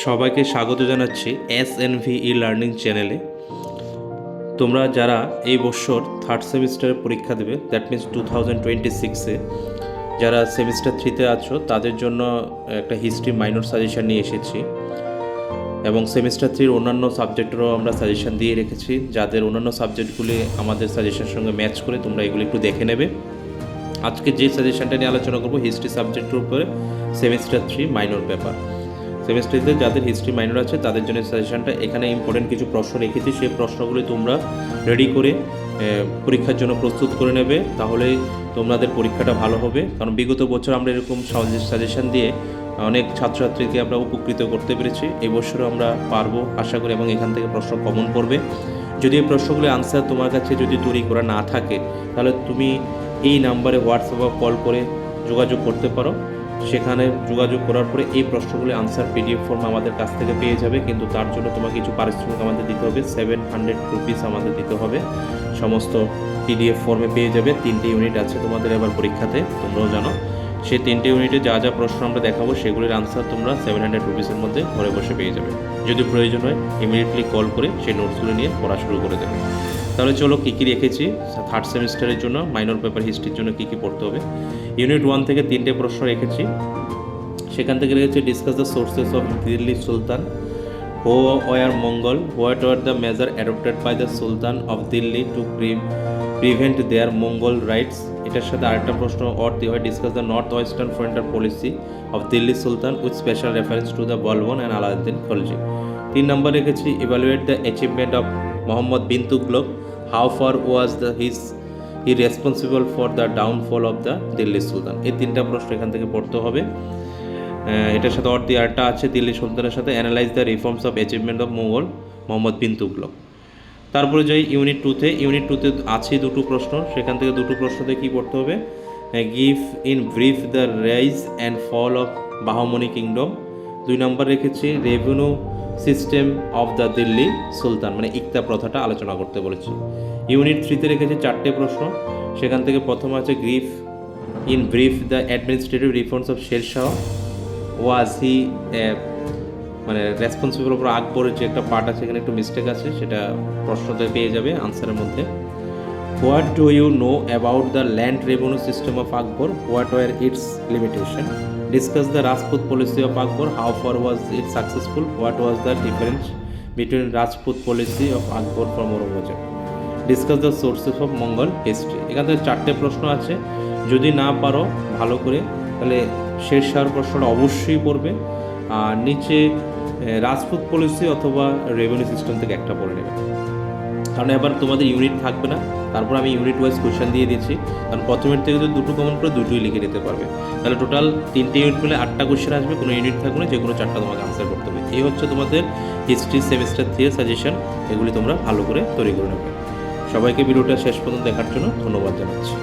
সবাইকে স্বাগত জানাচ্ছি SNV লার্নিং চ্যানেলে। তোমরা যারা এই বছর থার্ড সেমিস্টারের পরীক্ষা দেবে, দ্যাট মিনস 2026-এ যারা সেমিস্টার 3-তে আছো তাদের জন্য একটা হিস্ট্রি মাইনর সাজেশান নিয়ে এসেছি এবং সেমিস্টার 3-র অন্যান্য সাবজেক্টেরও আমরা সাজেশান দিয়ে রেখেছি। যাদের অন্যান্য সাবজেক্টগুলি আমাদের সাজেশনের সঙ্গে ম্যাচ করে তোমরা এগুলো একটু দেখে নেবে। আজকে যে সাজেশানটা নিয়ে আলোচনা করবো হিস্ট্রি সাবজেক্টের উপরে, সেমিস্টার 3 মাইনর পেপার। সেমিস্টারিতে যাদের হিস্ট্রি মাইনর আছে তাদের জন্য সাজেশনটা। এখানে ইম্পর্টেন্ট কিছু প্রশ্ন রেখেছি, সেই প্রশ্নগুলি তোমরা রেডি করে পরীক্ষার জন্য প্রস্তুত করে নেবে, তাহলেই তোমাদের পরীক্ষাটা ভালো হবে। কারণ বিগত বছর আমরা এরকম সাজেশন দিয়ে অনেক ছাত্রছাত্রীকে আমরা উপকৃত করতে পেরেছি। এই বছরও আমরা পারবো আশা করি, এবং এখান থেকে প্রশ্ন কমন পড়বে। যদি এই প্রশ্নগুলি আনসার তোমার কাছে যদি তৈরি করা না থাকে, তাহলে তুমি এই নাম্বারে হোয়াটসঅ্যাপ কল করে যোগাযোগ করতে পারো। সেখানে যোগাযোগ করার পরে এই প্রশ্নগুলি আনসার PDF ফর্ম আমাদের কাছ থেকে পেয়ে যাবে, কিন্তু তার জন্য তোমাকে কিছু পারিশ্রমিক আমাদের দিতে হবে, 700 রুপিস আমাদের দিতে হবে। সমস্ত PDF ফর্মে পেয়ে যাবে। 3টে ইউনিট আছে তোমাদের এবার পরীক্ষাতে, তোমরাও জানো। সেই 3টে ইউনিটে যা যা প্রশ্ন আমরা দেখাবো সেগুলির আনসার তোমরা 700 রুপিসের মধ্যে ঘরে বসে পেয়ে যাবে। যদি প্রয়োজন হয় ইমিডিয়েটলি কল করে সেই নোটসগুলো নিয়ে পড়া শুরু করে দেবে। তাহলে চলো কী কী রেখেছি থার্ড সেমিস্টারের জন্য মাইনর পেপার হিস্ট্রির জন্য কী কী পড়তে হবে। ইউনিট 1 থেকে 3টে প্রশ্ন রেখেছি। সেখান থেকে রেখেছি discuss the sources of Delhi sultan, who were Mongol, what were the measure adopted by the sultan of Delhi to prevent their Mongol raids. এটার সাথে আরেকটা প্রশ্ন অর্থ হয় discuss the north western frontier policy of Delhi sultan with special reference to the Balban and Alauddin Khalji. 3 নম্বর রেখেছি evaluate the achievement of Mohammad bin Tughlaq, how far was he responsible for the downfall of the Delhi সুলতান। এই 3টা প্রশ্ন এখান থেকে পড়তে হবে। এটার সাথে অর্থ আরেকটা আছে দিল্লি সুলতানের সাথে analyse the reforms of achievement of Mohammad bin Tughlaq. তারপরে যাই ইউনিট 2-তে। ইউনিট 2-তে আছে 2টো প্রশ্ন, সেখান থেকে 2টো প্রশ্নতে কী পড়তে হবে, give in brief the rise and fall of Bahmani kingdom. 2 নম্বর রেখেছি revenue system of the Delhi sultan, মানে ইকতা প্রথাটা আলোচনা করতে বলেছি। ইউনিট 3-তে রেখেছি 4টে প্রশ্ন, সেখান থেকে প্রথম আছে give in brief the administrative reforms of Sher Shah, was he মানে রেসপন্সিবল ফর আকবরের যে একটা পার্ট আছে এখানে একটু মিস্টেক আছে, সেটা প্রশ্নতে পেয়ে যাবে আনসারের মধ্যে। What do you know about the land revenue system of Akbar, what were its limitation. Discuss the Rajput policy of Akbar, how far was it successful, what was the difference between Rajput policy of Akbar from Aurangzeb. Discuss the sources of Mughal history. এখান থেকে 4টে প্রশ্ন আছে, যদি না পারো ভালো করে তাহলে শের শাহর প্রশ্নটা অবশ্যই পড়বে, আর নিচে রাজপুত পলিসি অথবা রেভিনিউ সিস্টেম থেকে একটা পড়ে নেবে। কারণ এবার তোমাদের ইউনিট থাকবে না, তারপর আমি ইউনিট ওয়াইজ কোয়েশ্চেন দিয়ে দিচ্ছি। কারণ প্রথম ইউনিট থেকে যদি 2টো কমন করে 2টোই লিখে নিতে পারবে, তাহলে টোটাল 3টে ইউনিট মিলে 8টা কোয়েশ্চেন আসবে, কোনো ইউনিট থাকবে না, যে কোনো 4টা তোমাকে আনসার করতে হবে। এই হচ্ছে তোমাদের হিস্ট্রি সেমিস্টার 3 সাজেশন, এগুলি তোমরা ভালো করে তৈরি করে নেবে। সবাইকে ভিডিওটা শেষ পর্যন্ত দেখার জন্য ধন্যবাদ জানাচ্ছি।